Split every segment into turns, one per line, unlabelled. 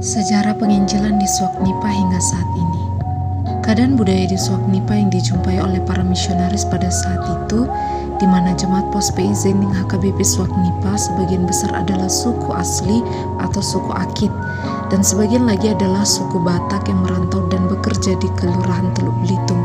Sejarah penginjilan di Suak-Nipah hingga saat ini. Keadaan budaya di Suak-Nipah yang dijumpai oleh para misionaris pada saat itu, di mana jemaat Pos PI Zending HKBP Suak-Nipah sebagian besar adalah suku asli atau suku Akit, dan sebagian lagi adalah suku Batak yang merantau dan bekerja di Kelurahan Teluk Belitung.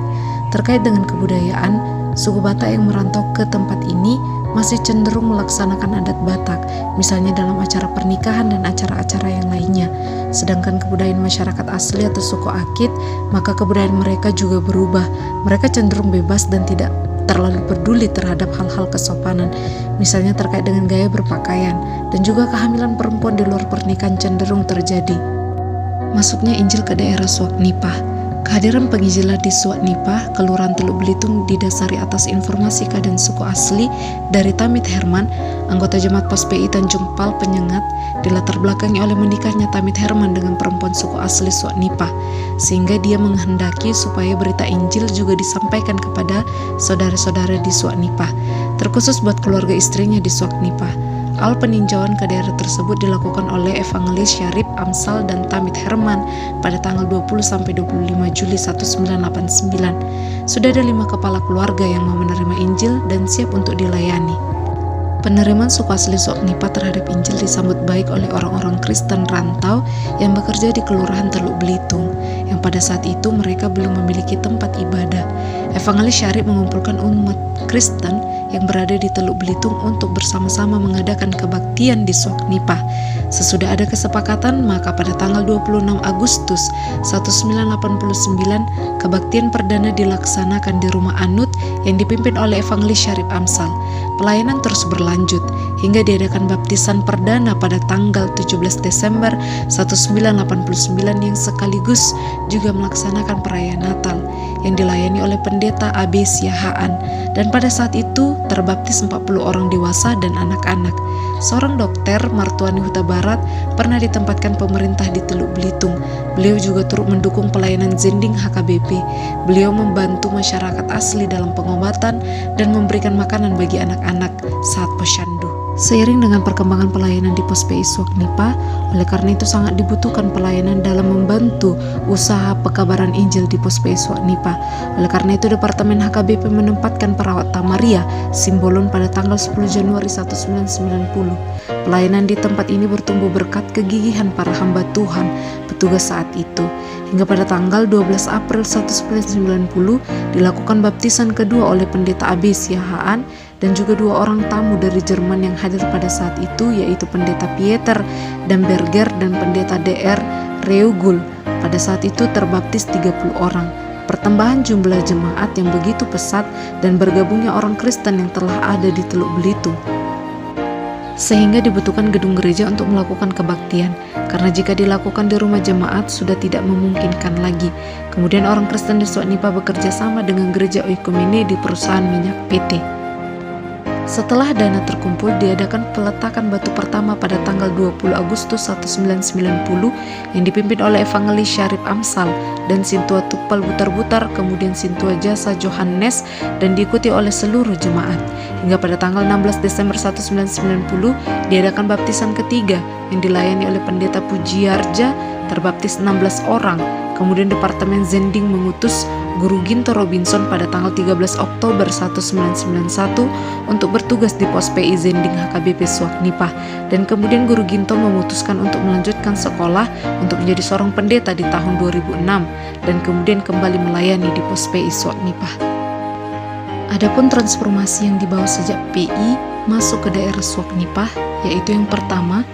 Terkait dengan kebudayaan, suku Batak yang merantau ke tempat ini masih cenderung melaksanakan adat Batak, misalnya dalam acara pernikahan dan acara-acara yang lainnya. Sedangkan kebudayaan masyarakat asli atau suku Akit, maka kebudayaan mereka juga berubah. Mereka cenderung bebas dan tidak terlalu peduli terhadap hal-hal kesopanan, misalnya terkait dengan gaya berpakaian, dan juga kehamilan perempuan di luar pernikahan cenderung terjadi. Masuknya Injil ke daerah Suak-Nipah. Kehadiran penginjilan di Suak-Nipah, Kelurahan Teluk Belitung didasari atas informasi keadaan suku asli dari Tamit Herman, anggota jemaat Pos PI Tanjung Pal Penyengat, dilatar belakangi oleh menikahnya Tamit Herman dengan perempuan suku asli Suak-Nipah, sehingga dia menghendaki supaya berita Injil juga disampaikan kepada saudara-saudara di Suak-Nipah, terkhusus buat keluarga istrinya di Suak-Nipah. Al peninjauan ke daerah tersebut dilakukan oleh Evangelis Syarif Amsal dan Tamit Herman pada tanggal 20-25 Juli 1989. Sudah ada 5 kepala keluarga yang mau menerima Injil dan siap untuk dilayani. Penerimaan suku asli Suak-Nipah terhadap Injil disambut baik oleh orang-orang Kristen rantau yang bekerja di Kelurahan Teluk Belitung, yang pada saat itu mereka belum memiliki tempat ibadah. Evangelis Syarif mengumpulkan umat Kristen yang berada di Teluk Belitung untuk bersama-sama mengadakan kebaktian di Suak-Nipah. Sesudah ada kesepakatan, maka pada tanggal 26 Agustus 1989, kebaktian perdana dilaksanakan di Rumah Anut yang dipimpin oleh Evangelis Syarif Amsal. Pelayanan terus berlanjut hingga diadakan baptisan perdana pada tanggal 17 Desember 1989 yang sekaligus juga melaksanakan perayaan Natal yang dilayani oleh pendeta AB Siahaan, dan pada saat itu terbaptis 40 orang dewasa dan anak-anak. Seorang dokter, Martuani Huta Barat, pernah ditempatkan pemerintah di Teluk Belitung. Beliau juga turut mendukung pelayanan Zending HKBP. Beliau membantu masyarakat asli dalam pengobatan dan memberikan makanan bagi anak-anak saat posyandu. Seiring dengan perkembangan pelayanan di Pos PI Suak-Nipah, oleh karena itu sangat dibutuhkan pelayanan dalam membantu usaha pekabaran Injil di Pos PI Suak-Nipah. Oleh karena itu Departemen HKBP menempatkan perawat Tamaria Simbolon pada tanggal 10 Januari 1990. Pelayanan di tempat ini bertumbuh berkat kegigihan para hamba Tuhan petugas saat itu. Hingga pada tanggal 12 April 1990 dilakukan baptisan kedua oleh pendeta AB Siahaan dan juga 2 orang tamu dari Jerman yang hadir pada saat itu, yaitu pendeta Pieter dan Berger dan pendeta DR Reugul. Pada saat itu terbaptis 30 orang. Pertambahan jumlah jemaat yang begitu pesat dan bergabungnya orang Kristen yang telah ada di Teluk Belitung, sehingga dibutuhkan gedung gereja untuk melakukan kebaktian, karena jika dilakukan di rumah jemaat sudah tidak memungkinkan lagi. Kemudian orang Kristen di Suak-Nipah bekerja sama dengan gereja Oikumene di perusahaan minyak PT. Setelah dana terkumpul, diadakan peletakan batu pertama pada tanggal 20 Agustus 1990 yang dipimpin oleh Evangelis Syarif Amsal dan Sintua Tupal Butar-Butar, kemudian Sintua Jasa Johannes, dan diikuti oleh seluruh jemaat. Hingga pada tanggal 16 Desember 1990 diadakan baptisan ketiga yang dilayani oleh pendeta Pujiarja, terbaptis 16 orang. Kemudian Departemen Zending mengutus Guru Ginto Robinson pada tanggal 13 Oktober 1991 untuk bertugas di Pos PI Zending HKBP Suak-Nipah, dan kemudian Guru Ginto memutuskan untuk melanjutkan sekolah untuk menjadi seorang pendeta di tahun 2006 dan kemudian kembali melayani di Pos PI Suak-Nipah. Adapun transformasi yang dibawa sejak PI masuk ke daerah Suak-Nipah, yaitu yang pertama,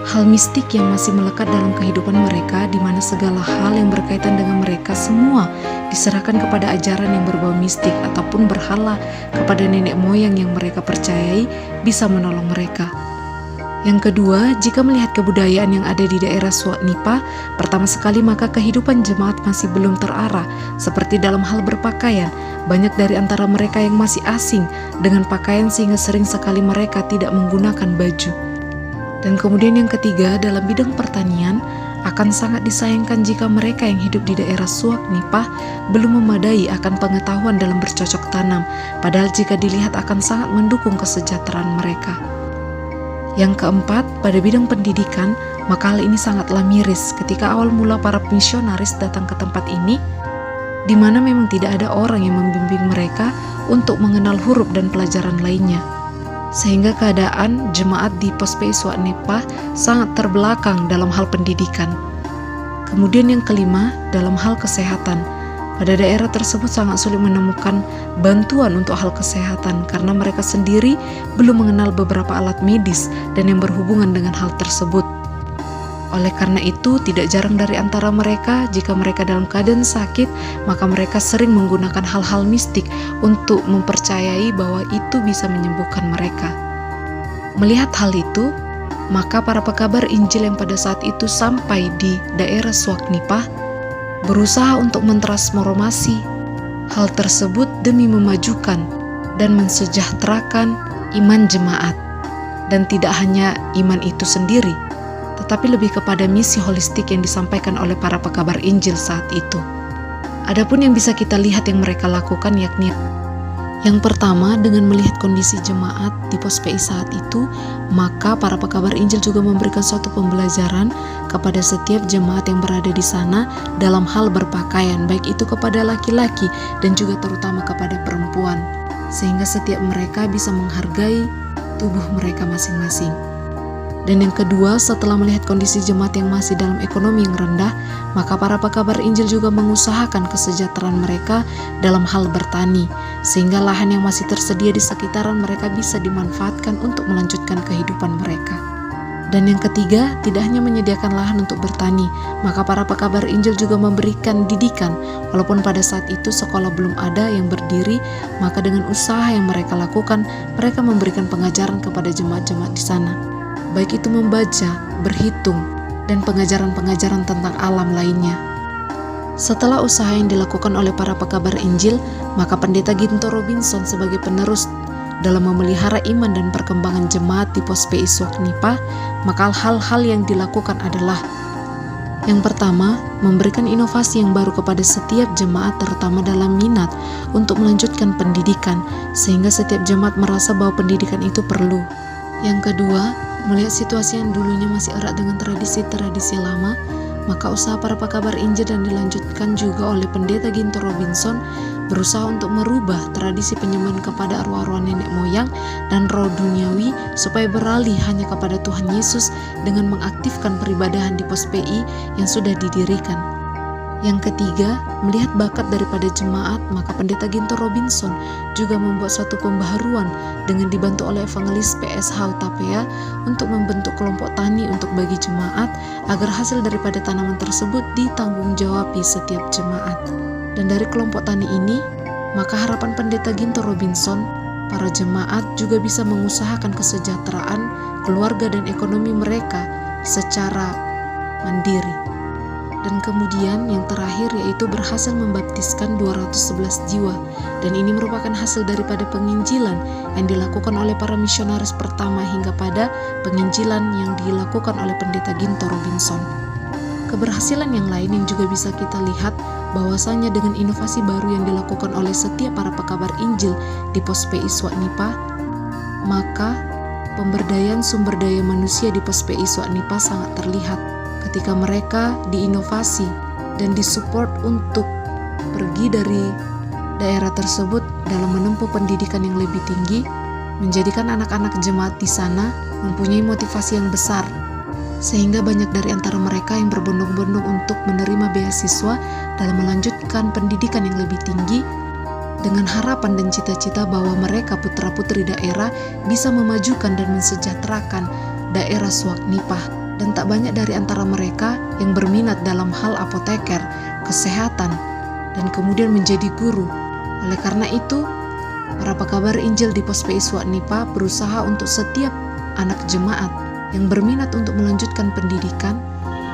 hal mistik yang masih melekat dalam kehidupan mereka, di mana segala hal yang berkaitan dengan mereka semua diserahkan kepada ajaran yang berbau mistik ataupun berhala kepada nenek moyang yang mereka percayai bisa menolong mereka. Yang kedua, jika melihat kebudayaan yang ada di daerah Suak-Nipah, pertama sekali maka kehidupan jemaat masih belum terarah, seperti dalam hal berpakaian. Banyak dari antara mereka yang masih asing dengan pakaian sehingga sering sekali mereka tidak menggunakan baju. Dan kemudian yang ketiga, dalam bidang pertanian, akan sangat disayangkan jika mereka yang hidup di daerah Suak-Nipah belum memadai akan pengetahuan dalam bercocok tanam, padahal jika dilihat akan sangat mendukung kesejahteraan mereka. Yang keempat, pada bidang pendidikan, Maka hal ini sangatlah miris ketika awal mula para misionaris datang ke tempat ini, di mana memang tidak ada orang yang membimbing mereka untuk mengenal huruf dan pelajaran lainnya. Sehingga keadaan jemaat di Pos PI Swak Nipah sangat terbelakang dalam hal pendidikan. Kemudian yang kelima, dalam hal kesehatan. Pada daerah tersebut sangat sulit menemukan bantuan untuk hal kesehatan karena mereka sendiri belum mengenal beberapa alat medis dan yang berhubungan dengan hal tersebut. Oleh karena itu, tidak jarang dari antara mereka, jika mereka dalam keadaan sakit, maka mereka sering menggunakan hal-hal mistik untuk mempercayai bahwa itu bisa menyembuhkan mereka. Melihat hal itu, maka para pekabar Injil yang pada saat itu sampai di daerah Swak Nipah berusaha untuk mentransformasi hal tersebut demi memajukan dan mensejahterakan iman jemaat. Dan tidak hanya iman itu sendiri, tetapi lebih kepada misi holistik yang disampaikan oleh para pekabar Injil saat itu. Adapun yang bisa kita lihat yang mereka lakukan yakni yang pertama, dengan melihat kondisi jemaat di Pos PI saat itu, maka para pekabar Injil juga memberikan suatu pembelajaran kepada setiap jemaat yang berada di sana dalam hal berpakaian, baik itu kepada laki-laki dan juga terutama kepada perempuan, sehingga setiap mereka bisa menghargai tubuh mereka masing-masing. Dan yang kedua, setelah melihat kondisi jemaat yang masih dalam ekonomi yang rendah, maka para pekabar Injil juga mengusahakan kesejahteraan mereka dalam hal bertani, sehingga lahan yang masih tersedia di sekitaran mereka bisa dimanfaatkan untuk melanjutkan kehidupan mereka. Dan yang ketiga, tidak hanya menyediakan lahan untuk bertani, maka para pekabar Injil juga memberikan didikan. Walaupun pada saat itu sekolah belum ada yang berdiri, maka dengan usaha yang mereka lakukan, mereka memberikan pengajaran kepada jemaat-jemaat di sana, baik itu membaca, berhitung, dan pengajaran-pengajaran tentang alam lainnya. Setelah usaha yang dilakukan oleh para pekabar Injil, maka Pendeta Ginto Robinson sebagai penerus dalam memelihara iman dan perkembangan jemaat di Pos PI Swak Nipah, maka hal-hal yang dilakukan adalah yang pertama, memberikan inovasi yang baru kepada setiap jemaat terutama dalam minat untuk melanjutkan pendidikan, sehingga setiap jemaat merasa bahwa pendidikan itu perlu. Yang kedua, melihat situasi yang dulunya masih erat dengan tradisi-tradisi lama, maka usaha para pekabar Injil dan dilanjutkan juga oleh Pendeta Ginto Robinson berusaha untuk merubah tradisi penyembahan kepada arwah-arwah nenek moyang dan roh duniawi supaya beralih hanya kepada Tuhan Yesus dengan mengaktifkan peribadahan di Pos PI yang sudah didirikan. Yang ketiga, melihat bakat daripada jemaat, maka Pendeta Ginto Robinson juga membuat suatu pembaharuan dengan dibantu oleh evangelis PSH Utapea untuk membentuk kelompok tani untuk bagi jemaat agar hasil daripada tanaman tersebut ditanggung-jawabi setiap jemaat. Dan dari kelompok tani ini, maka harapan Pendeta Ginto Robinson, para jemaat juga bisa mengusahakan kesejahteraan keluarga dan ekonomi mereka secara mandiri. Dan kemudian yang terakhir yaitu berhasil membaptiskan 211 jiwa, dan ini merupakan hasil daripada penginjilan yang dilakukan oleh para misionaris pertama hingga pada penginjilan yang dilakukan oleh Pendeta Ginto Robinson. Keberhasilan yang lain yang juga bisa kita lihat bahwasanya dengan inovasi baru yang dilakukan oleh setiap para pekabar Injil di Pos PI Swak Nipah, maka pemberdayaan sumber daya manusia di Pos PI Swak Nipah sangat terlihat ketika mereka diinovasi dan disupport untuk pergi dari daerah tersebut dalam menempuh pendidikan yang lebih tinggi, menjadikan anak-anak jemaat di sana mempunyai motivasi yang besar, sehingga banyak dari antara mereka yang berbondong-bondong untuk menerima beasiswa dalam melanjutkan pendidikan yang lebih tinggi dengan harapan dan cita-cita bahwa mereka putra-putri daerah bisa memajukan dan mensejahterakan daerah Swak Nipah. Dan tak banyak dari antara mereka yang berminat dalam hal apoteker, kesehatan, dan kemudian menjadi guru. Oleh karena itu, para pekabar Injil di Pos PI Swak Nipah berusaha untuk setiap anak jemaat yang berminat untuk melanjutkan pendidikan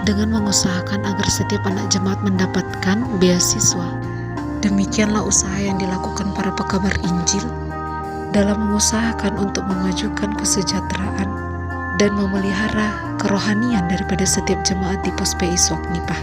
dengan mengusahakan agar setiap anak jemaat mendapatkan beasiswa. Demikianlah usaha yang dilakukan para pekabar Injil dalam mengusahakan untuk memajukan kesejahteraan dan memelihara kerohanian daripada setiap jemaat di Pos PI Swak Nipah.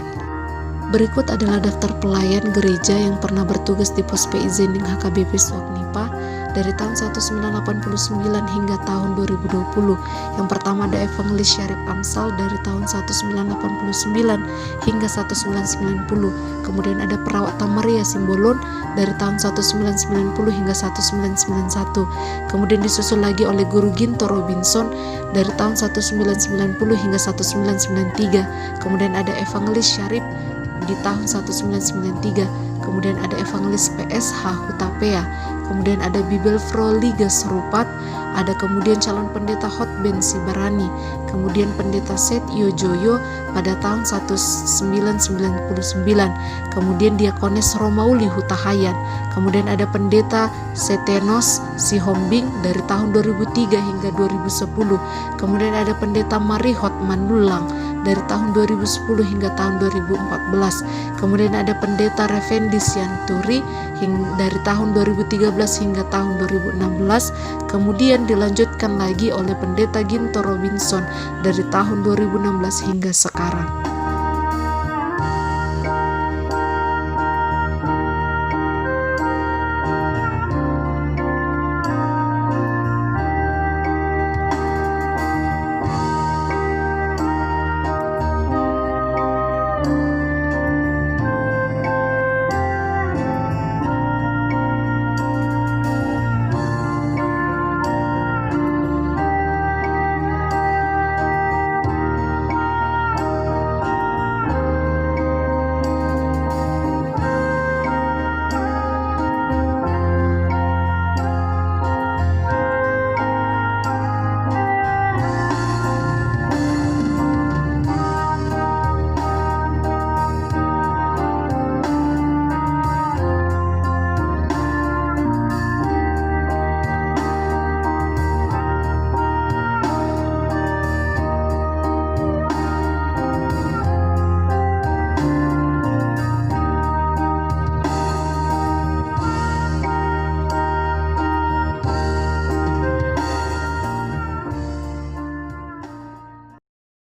Berikut adalah daftar pelayan gereja yang pernah bertugas di Pos PI Zending HKBP Swak Nipah dari tahun 1989 hingga tahun 2020. Yang pertama ada Evangelis Syarif Amsal dari tahun 1989 hingga 1990. Kemudian ada Perawat Tamaria Simbolon dari tahun 1990 hingga 1991. Kemudian disusul lagi oleh Guru Ginto Robinson dari tahun 1990 hingga 1993. Kemudian ada Evangelis Syarif di tahun 1993. Kemudian ada Evangelis PSH Hutapea. Kemudian ada Bibel Froliga Serupat. Ada kemudian calon pendeta Hotben Sibarani. Kemudian pendeta Setio Joyo pada tahun 1999. Kemudian Diakones Romauli Hutahayan. Kemudian ada pendeta Setenos Sihombing dari tahun 2003 hingga 2010. Kemudian ada pendeta Marihot Manulang dari tahun 2010 hingga tahun 2014. Kemudian ada pendeta Revendi Sianturi dari tahun 2013 hingga tahun 2016. Kemudian dilanjutkan lagi oleh pendeta Ginto Robinson dari tahun 2016 hingga sekarang.